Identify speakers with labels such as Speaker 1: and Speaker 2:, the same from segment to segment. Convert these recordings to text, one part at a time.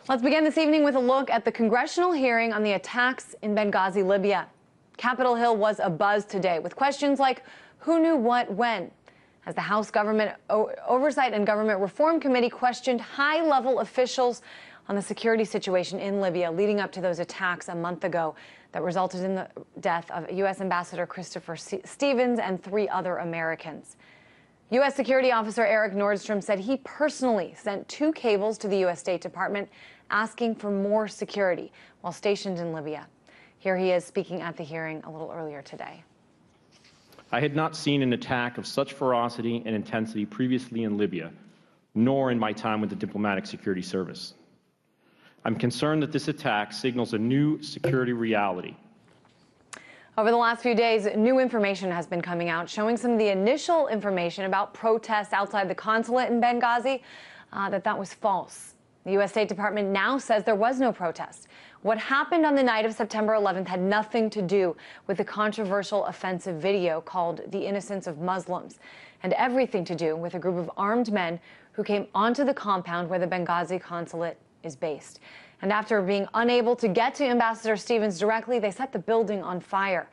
Speaker 1: Let's begin this evening with a look at the congressional hearing on the attacks in Benghazi, Libya. Capitol Hill was abuzz today with questions like who knew what when, as the House Government Oversight and Government Reform Committee questioned high-level officials on the security situation in Libya leading up to those attacks a month ago that resulted in the death of U.S. Ambassador Christopher Stevens and 3 other Americans. U.S. Security Officer Eric Nordstrom said he personally sent 2 cables to the U.S. State Department asking for more security while stationed in Libya. Here he is speaking at the hearing a little earlier today.
Speaker 2: I had not seen an attack of such ferocity and intensity previously in Libya, nor in my time with the Diplomatic Security Service. I'm concerned that this attack signals a new security reality.
Speaker 1: Over the last few days, new information has been coming out showing some of the initial information about protests outside the consulate in Benghazi, that was false. The U.S. State Department now says there was no protest. What happened on the night of September 11th had nothing to do with the controversial offensive video called The Innocence of Muslims, and everything to do with a group of armed men who came onto the compound where the Benghazi consulate is based. And after being unable to get to Ambassador Stevens directly, they set the building on fire.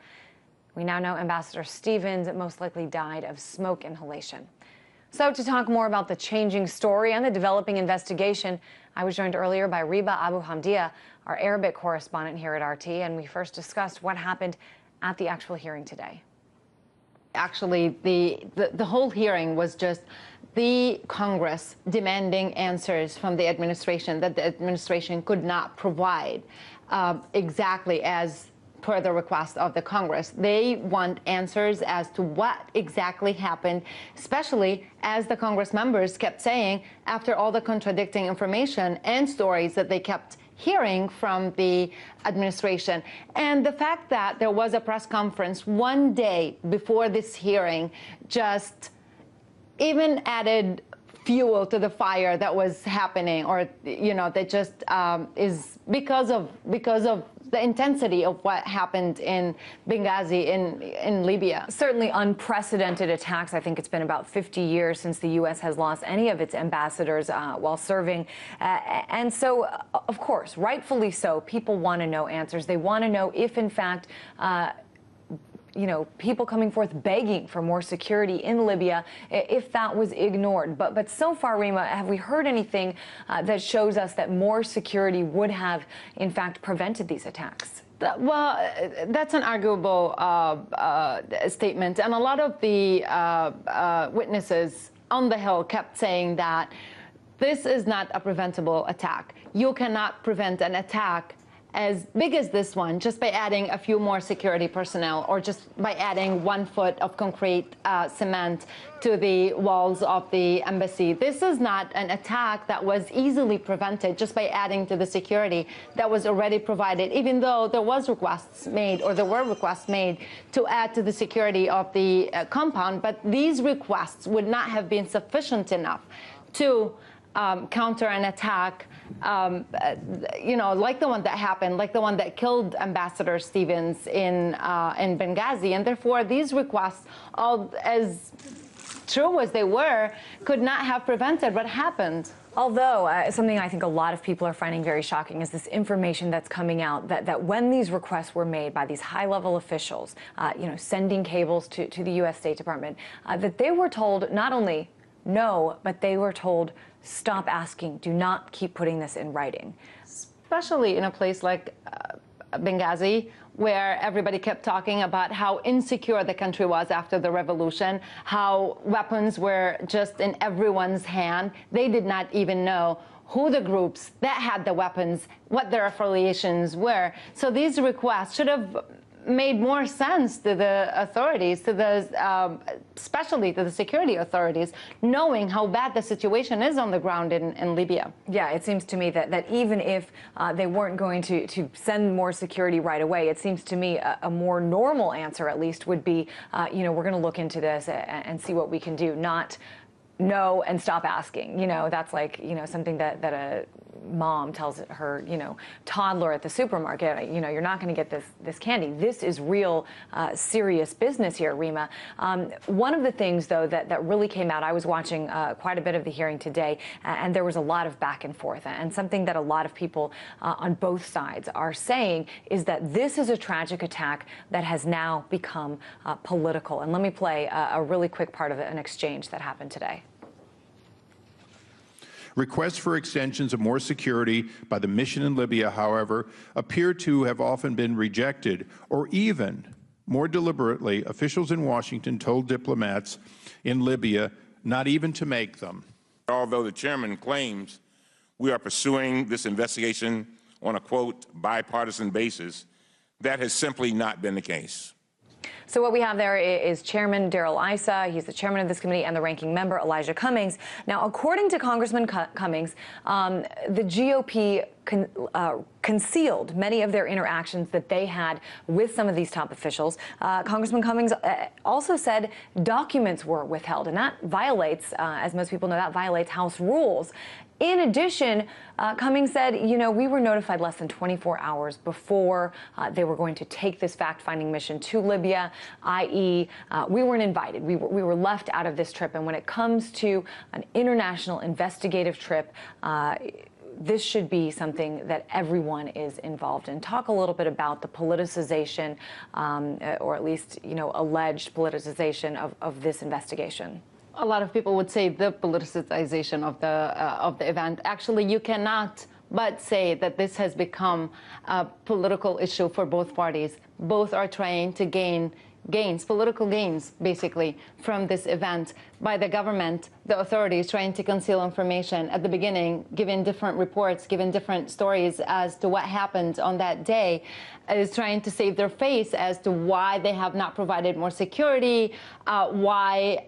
Speaker 1: We now know Ambassador Stevens most likely died of smoke inhalation. So to talk more about the changing story and the developing investigation, I was joined earlier by Reba Abu Hamdia, our Arabic correspondent here at RT, and we first discussed what happened at the actual hearing today.
Speaker 3: Actually, the whole hearing was just the Congress demanding answers from the administration that the administration could not provide exactly as per the request of the Congress. They want answers as to what exactly happened, especially as the Congress members kept saying after all the contradicting information and stories that they kept hearing from the administration. And the fact that there was a press conference one day before this hearing just even added fuel to the fire that was happening, or that just is because of the intensity of what happened in Benghazi in Libya.
Speaker 1: Certainly unprecedented attacks. I think it's been about 50 years since the U.S. has lost any of its ambassadors while serving. And so, of course, rightfully so, people want to know answers. They want to know if, in fact, people coming forth begging for more security in Libya, if that was ignored. But so far, Rima, have we heard anything that shows us that more security would have, in fact, prevented these attacks?
Speaker 3: Well, that's an arguable statement. And a lot of the witnesses on the Hill kept saying that this is not a preventable attack. You cannot prevent an attack as big as this one just by adding a few more security personnel or just by adding 1 foot of concrete cement to the walls of the embassy. This is not an attack that was easily prevented just by adding to the security that was already provided, even though there were requests made to add to the security of the compound. But these requests would not have been sufficient enough to counter an attack, like the one that happened, like the one that killed Ambassador Stevens in Benghazi. And therefore, these requests, all as true as they were, could not have prevented what happened.
Speaker 1: Although something I think a lot of people are finding very shocking is this information that's coming out that when these requests were made by these high-level officials, sending cables to the U.S. State Department, that they were told not only no, but they were told stop asking, do not keep putting this in writing.
Speaker 3: Especially in a place like Benghazi, where everybody kept talking about how insecure the country was after the revolution, how weapons were just in everyone's hand. They did not even know who the groups that had the weapons, what their affiliations were. So these requests should have made more sense to the authorities, especially to the security authorities, knowing how bad the situation is on the ground in Libya.
Speaker 1: Yeah, it seems to me that even if they weren't going to send more security right away, it seems to me a more normal answer, at least, would be, we're going to look into this and see what we can do, not no and stop asking. That's like, something that a mom tells her, toddler at the supermarket, you're not going to get this candy. This is real serious business here, Rima. One of the things, though, that really came out, I was watching quite a bit of the hearing today, and there was a lot of back and forth. And something that a lot of people on both sides are saying is that this is a tragic attack that has now become political. And let me play a really quick part of an exchange that happened today.
Speaker 4: Requests for extensions of more security by the mission in Libya, however, appear to have often been rejected, or even, more deliberately, officials in Washington told diplomats in Libya not even to make them.
Speaker 5: Although the chairman claims we are pursuing this investigation on a, quote, bipartisan basis, that has simply not been the case.
Speaker 1: So what we have there is Chairman Darrell Issa. He's the chairman of this committee, and the ranking member, Elijah Cummings. Now, according to Congressman Cummings, the GOP concealed many of their interactions that they had with some of these top officials. Congressman Cummings also said documents were withheld, and that violates, as most people know, that violates House rules. In addition, Cummings said, we were notified less than 24 hours before they were going to take this fact-finding mission to Libya, i.e., we weren't invited. We were left out of this trip. And when it comes to an international investigative trip, this should be something that everyone is involved in. Talk a little bit about the politicization, or at least, alleged politicization of this investigation.
Speaker 3: A lot of people would say the politicization of the event. Actually, you cannot but say that this has become a political issue for both parties. Both are trying to gain political gains, basically, from this event by the government, the authorities trying to conceal information at the beginning, giving different reports, giving different stories as to what happened on that day, is trying to save their face as to why they have not provided more security, why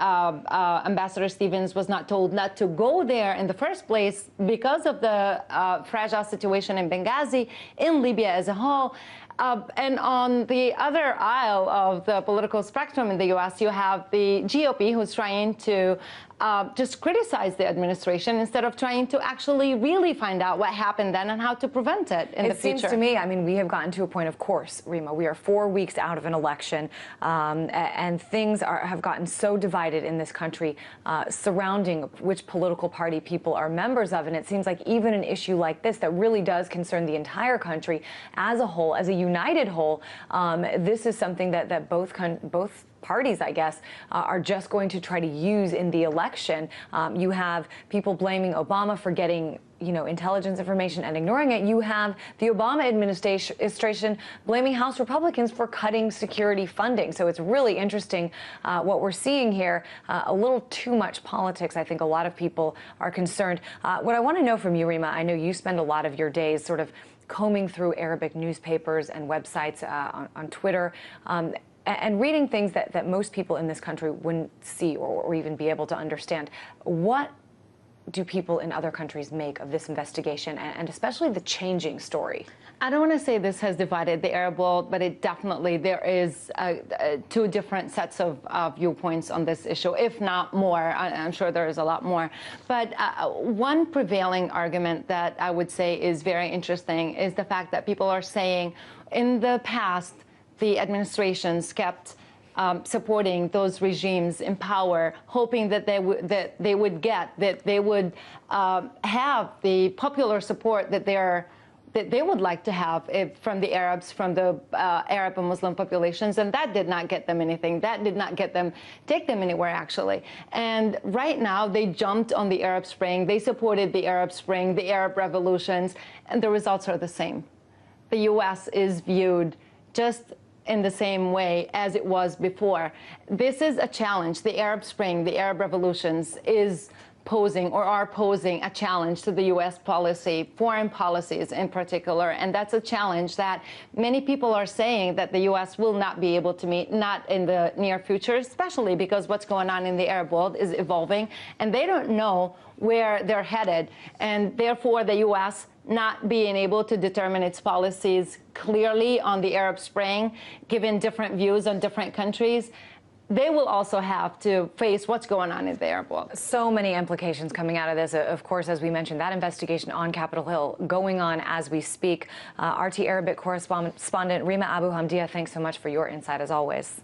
Speaker 3: Ambassador Stevens was not told not to go there in the first place because of the fragile situation in Benghazi, in Libya as a whole. And on the other aisle of the political spectrum in the U.S., you have the GOP, who's trying to just criticize the administration instead of trying to actually really find out what happened then and how to prevent it in the future.
Speaker 1: It seems to me, we have gotten to a point, of course, Rima, we are 4 weeks out of an election, and things have gotten so divided in this country surrounding which political party people are members of. And it seems like even an issue like this that really does concern the entire country as a whole, as a united whole, this is something that both parties, I guess, are just going to try to use in the election. You have people blaming Obama for getting intelligence information and ignoring it. You have the Obama administration blaming House Republicans for cutting security funding. So it's really interesting what we're seeing here. A little too much politics. I think a lot of people are concerned. What I want to know from you, Rima, I know you spend a lot of your days sort of combing through Arabic newspapers and websites on Twitter, and reading things that most people in this country wouldn't see or even be able to understand. What do people in other countries make of this investigation, and especially the changing story?
Speaker 3: I don't want to say this has divided the Arab world, but it definitely, there is two different sets of viewpoints on this issue, if not more. I'm sure there is a lot more. But one prevailing argument that I would say is very interesting is the fact that people are saying in the past, the administrations kept supporting those regimes in power, hoping that they would have the popular support that they would like to have from the Arabs, from the Arab and Muslim populations, and that did not get them anything. That did not take them anywhere, actually. And right now, they jumped on the Arab Spring. They supported the Arab Spring, the Arab revolutions, and the results are the same. The U.S. is viewed just in the same way as it was before. This is a challenge. The Arab Spring, the Arab revolutions are posing a challenge to the U.S. policy, foreign policies in particular. And that's a challenge that many people are saying that the U.S. will not be able to meet, not in the near future, especially because what's going on in the Arab world is evolving, and they don't know where they're headed. And therefore, the U.S. not being able to determine its policies clearly on the Arab Spring, given different views on different countries, they will also have to face what's going on in the Arab world.
Speaker 1: So many implications coming out of this. Of course, as we mentioned, that investigation on Capitol Hill going on as we speak. RT Arabic correspondent Rima Abu Hamdia, thanks so much for your insight as always.